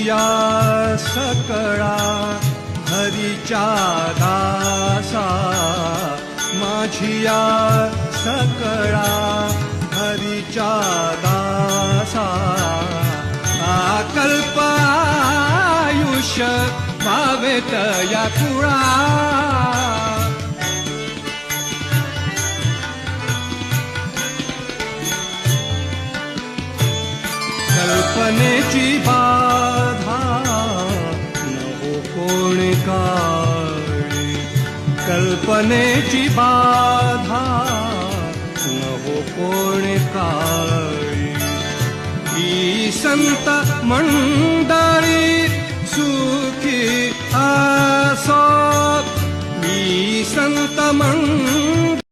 या सकळा हरीच्या दासा, माझी या सकळा हरीच्या दासा. कल्प आयुष्य भावेत या कुळा, कल्पनेची बाधा नको कोण काळी, कल्पनेची बाधा नको कोण काळी. ही संत मंडळी सुखी असोत, ही संत मंडळी